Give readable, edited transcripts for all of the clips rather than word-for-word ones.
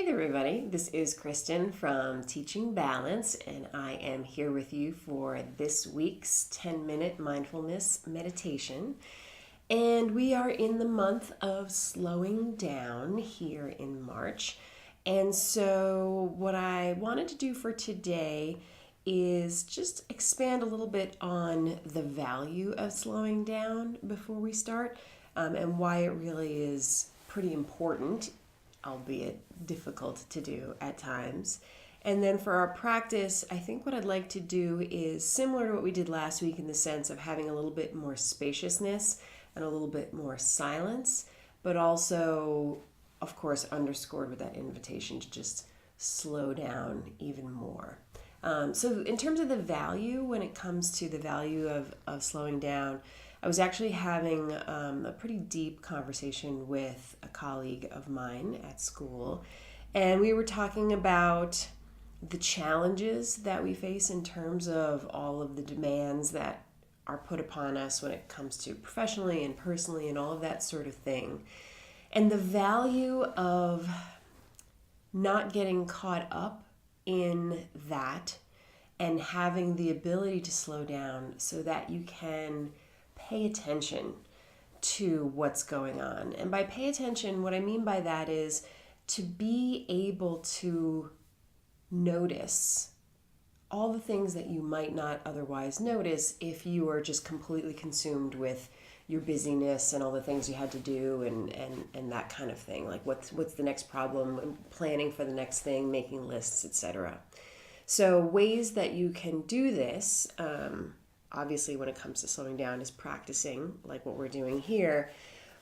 Hey there, everybody. This is Kristen from Teaching Balance, and I am here with you for this week's 10-minute mindfulness meditation. And we are in the month of slowing down here in March. And so, what I wanted to do for today is just expand a little bit on the value of slowing down before we start, and why it really is pretty important, albeit difficult to do at times. And then for our practice, I think what I'd like to do is similar to what we did last week in the sense of having a little bit more spaciousness and a little bit more silence, but also, of course, underscored with that invitation to just slow down even more. So in terms of the value, when it comes to the value of slowing down, I was actually having a pretty deep conversation with a colleague of mine at school, and we were talking about the challenges that we face in terms of all of the demands that are put upon us when it comes to professionally and personally and all of that sort of thing. And the value of not getting caught up in that and having the ability to slow down so that you can pay attention to what's going on. And by pay attention, what I mean by that is to be able to notice all the things that you might not otherwise notice if you are just completely consumed with your busyness and all the things you had to do and that kind of thing. Like what's the next problem, planning for the next thing, making lists, etc. So ways that you can do this, obviously when it comes to slowing down, is practicing like what we're doing here.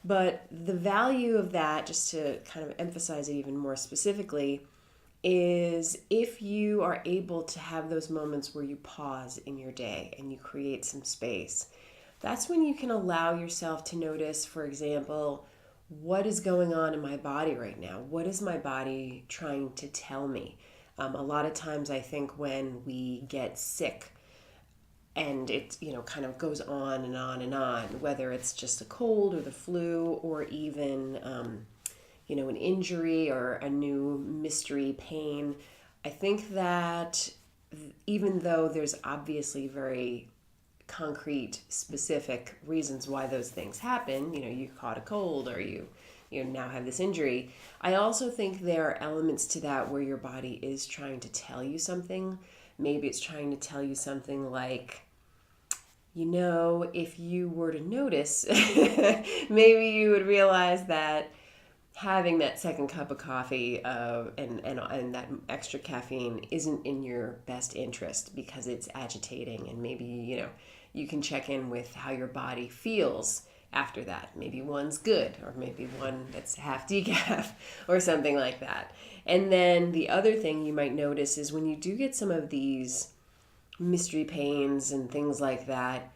But the value of that, just to kind of emphasize it even more specifically, is if you are able to have those moments where you pause in your day and you create some space, that's when you can allow yourself to notice, for example, what is going on in my body right now? What is my body trying to tell me? A lot of times I think when we get sick and it kind of goes on and on and on, whether it's just a cold or the flu or even an injury or a new mystery pain, I think that even though there's obviously very concrete, specific reasons why those things happen, you caught a cold or you now have this injury, I also think there are elements to that where your body is trying to tell you something. Maybe it's trying to tell you something like, if you were to notice, maybe you would realize that having that second cup of coffee and that extra caffeine isn't in your best interest because it's agitating, and maybe you can check in with how your body feels after that. Maybe one's good, or maybe one that's half decaf or something like that. And then the other thing you might notice is when you do get some of these mystery pains and things like that,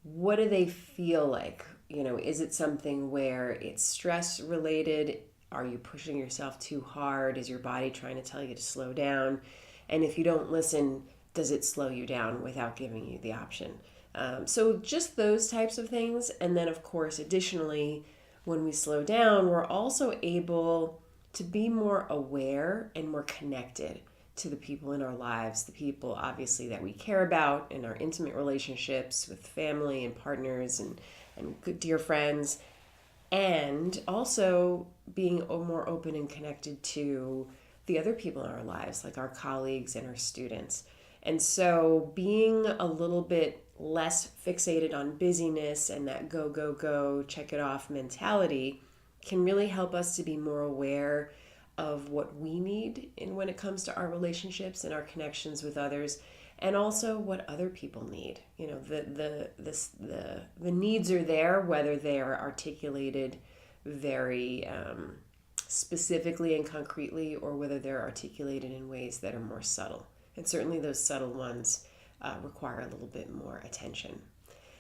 what do they feel like? Is it something where it's stress related? Are you pushing yourself too hard? Is your body trying to tell you to slow down? And if you don't listen, does it slow you down without giving you the option? So just those types of things. And then, of course, additionally, when we slow down, we're also able to be more aware and more connected to the people in our lives, the people obviously that we care about in our intimate relationships with family and partners and good dear friends, and also being more open and connected to the other people in our lives, like our colleagues and our students. And so being a little bit less fixated on busyness and that go, go, go, check it off mentality can really help us to be more aware of what we need when it comes to our relationships and our connections with others, and also what other people need. The needs are there, whether they are articulated very specifically and concretely, or whether they're articulated in ways that are more subtle. And certainly those subtle ones require a little bit more attention.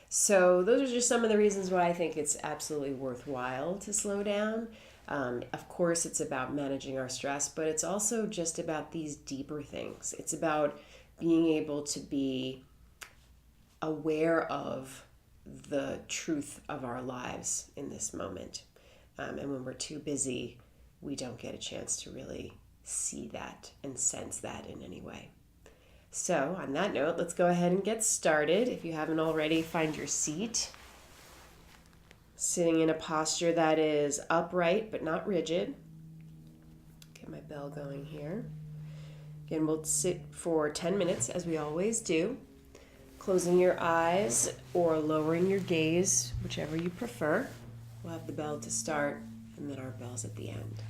So those are just some of the reasons why I think it's absolutely worthwhile to slow down. Of course, it's about managing our stress, but it's also just about these deeper things. It's about being able to be aware of the truth of our lives in this moment. And when we're too busy we don't get a chance to really see that and sense that in any way. So on that note, let's go ahead and get started. If you haven't already, find your seat. Sitting in a posture that is upright but not rigid. Get my bell going here. Again, we'll sit for 10 minutes as we always do. Closing your eyes or lowering your gaze, whichever you prefer. We'll have the bell to start and then our bells at the end.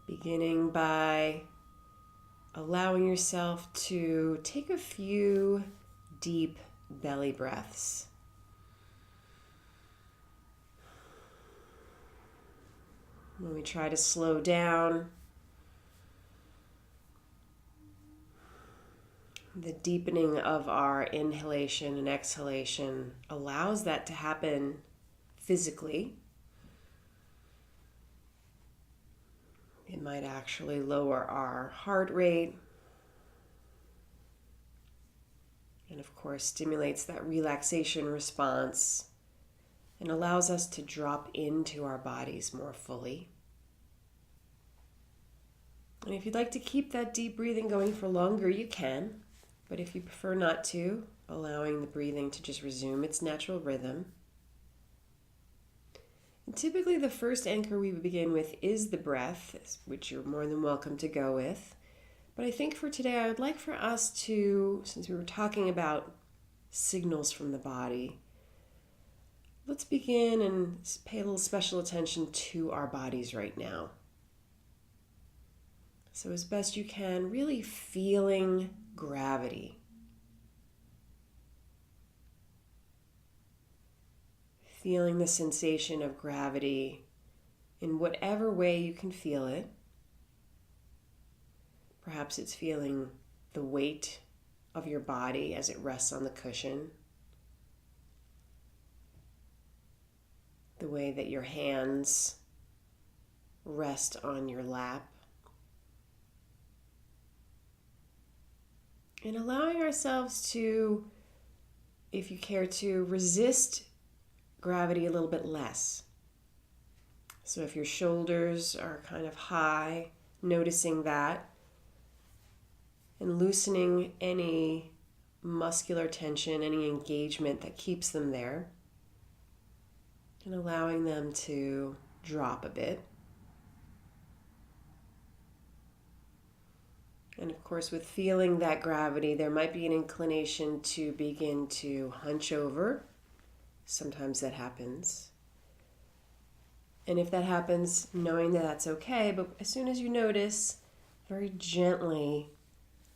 Beginning by allowing yourself to take a few deep belly breaths. When we try to slow down, the deepening of our inhalation and exhalation allows that to happen physically. It might actually lower our heart rate and, of course, stimulates that relaxation response and allows us to drop into our bodies more fully. And if you'd like to keep that deep breathing going for longer, you can. But if you prefer not to, allowing the breathing to just resume its natural rhythm. And typically the first anchor we begin with is the breath, which you're more than welcome to go with. But I think for today I would like for us to, since we were talking about signals from the body, let's begin and pay a little special attention to our bodies right now. So as best you can, really feeling gravity. Feeling the sensation of gravity in whatever way you can feel it. Perhaps it's feeling the weight of your body as it rests on the cushion. The way that your hands rest on your lap. And allowing ourselves to, if you care to, resist gravity a little bit less. So if your shoulders are kind of high, noticing that and loosening any muscular tension, any engagement that keeps them there, and allowing them to drop a bit. And of course, with feeling that gravity, there might be an inclination to begin to hunch over. Sometimes that happens. And if that happens, knowing that that's okay, but as soon as you notice, very gently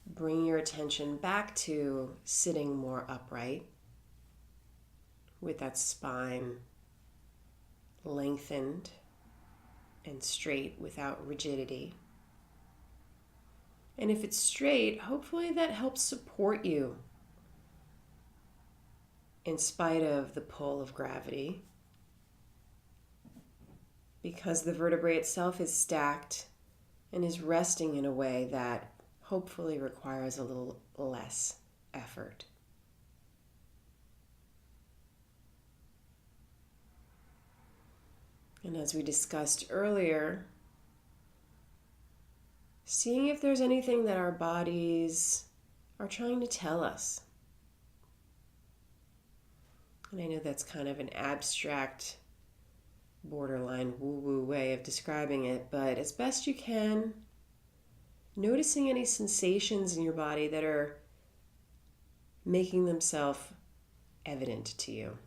bring your attention back to sitting more upright with that spine lengthened and straight without rigidity. And if it's straight, hopefully that helps support you in spite of the pull of gravity, because the vertebrae itself is stacked and is resting in a way that hopefully requires a little less effort. And as we discussed earlier, seeing if there's anything that our bodies are trying to tell us. And I know that's kind of an abstract, borderline woo-woo way of describing it, but as best you can, noticing any sensations in your body that are making themselves evident to you.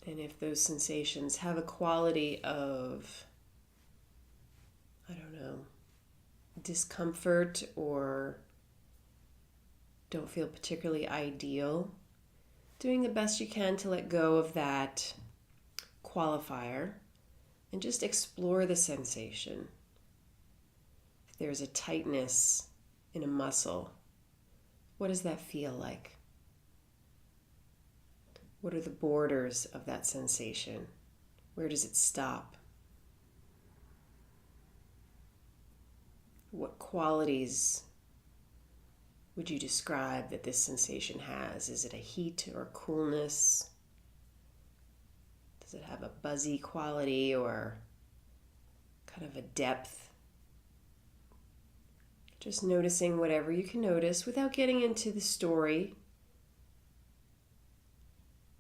And if those sensations have a quality of, discomfort or don't feel particularly ideal, doing the best you can to let go of that qualifier and just explore the sensation. If there's a tightness in a muscle, what does that feel like? What are the borders of that sensation? Where does it stop? qualities would you describe that this sensation has? Is it a heat or coolness? Does it have a buzzy quality or kind of a depth? Just noticing whatever you can notice without getting into the story,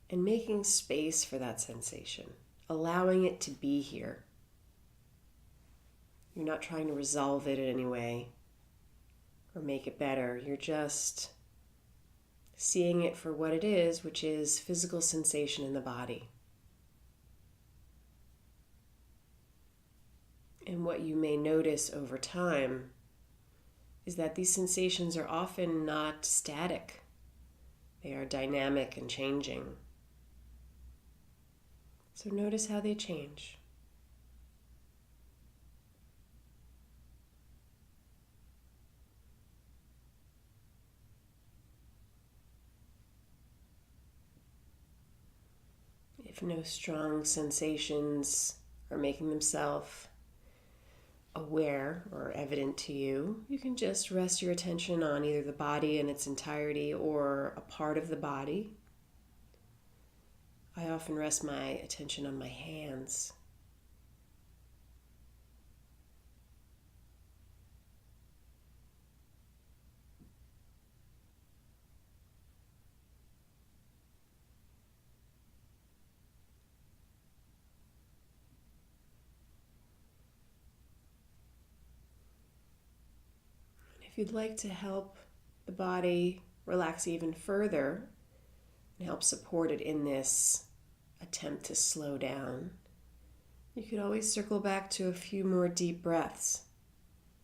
and making space for that sensation, allowing it to be here. You're not trying to resolve it in any way or make it better. You're just seeing it for what it is, which is physical sensation in the body. And what you may notice over time is that these sensations are often not static. They are dynamic and changing. So notice how they change. If no strong sensations are making themselves aware or evident to you, you can just rest your attention on either the body in its entirety or a part of the body. I often rest my attention on my hands. If you'd like to help the body relax even further and help support it in this attempt to slow down, you could always circle back to a few more deep breaths.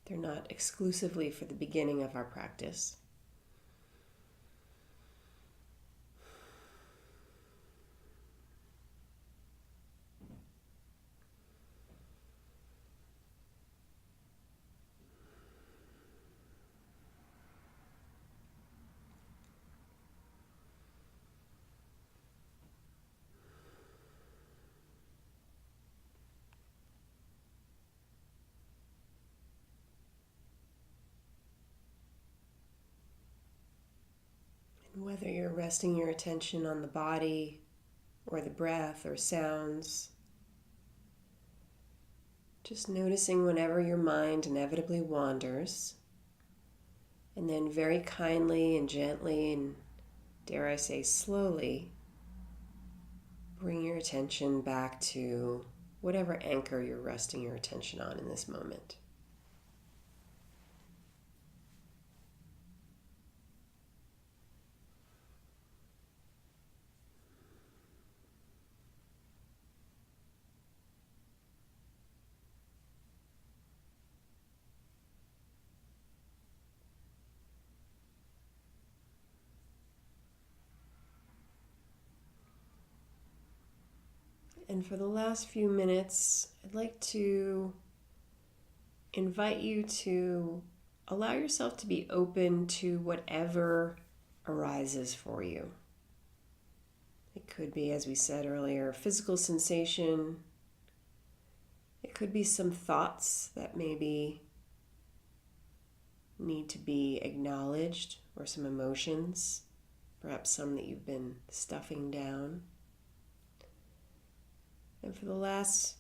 They're not exclusively for the beginning of our practice. Whether you're resting your attention on the body or the breath or sounds, just noticing whenever your mind inevitably wanders, and then very kindly and gently and, dare I say, slowly, bring your attention back to whatever anchor you're resting your attention on in this moment. And for the last few minutes, I'd like to invite you to allow yourself to be open to whatever arises for you. It could be, as we said earlier, physical sensation. It could be some thoughts that maybe need to be acknowledged, or some emotions, perhaps some that you've been stuffing down. And for the last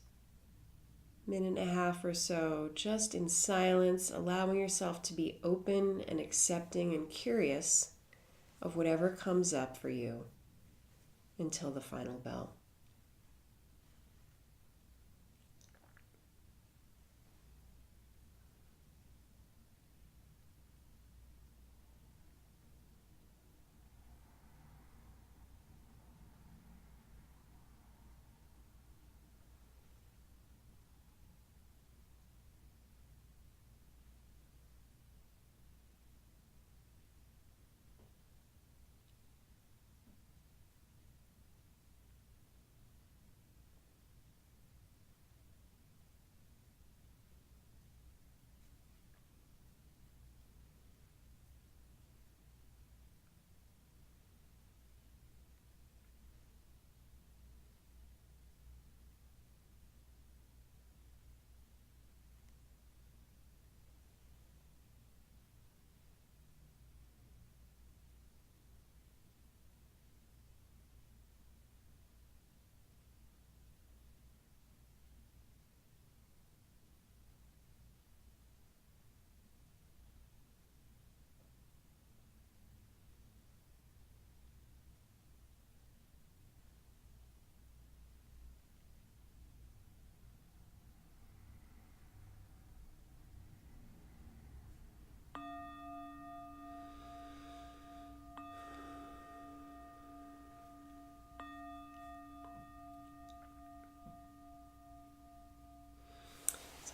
minute and a half or so, just in silence, allowing yourself to be open and accepting and curious of whatever comes up for you until the final bell.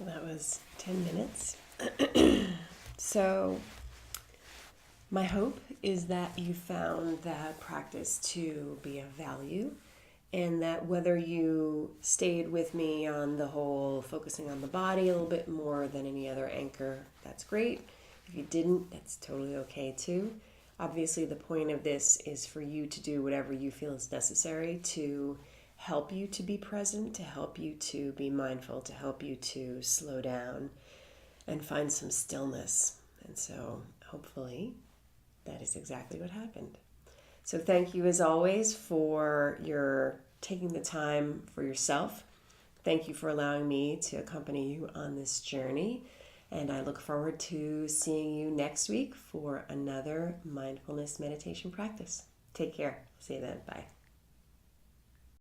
So that was 10 minutes. So my hope is that you found that practice to be of value, and that whether you stayed with me on the whole focusing on the body a little bit more than any other anchor, that's great. If you didn't, that's totally okay too. Obviously, the point of this is for you to do whatever you feel is necessary to help you to be present, to help you to be mindful, to help you to slow down and find some stillness. And so hopefully that is exactly what happened. So thank you as always for your taking the time for yourself. Thank you for allowing me to accompany you on this journey. And I look forward to seeing you next week for another mindfulness meditation practice. Take care. See you then. Bye.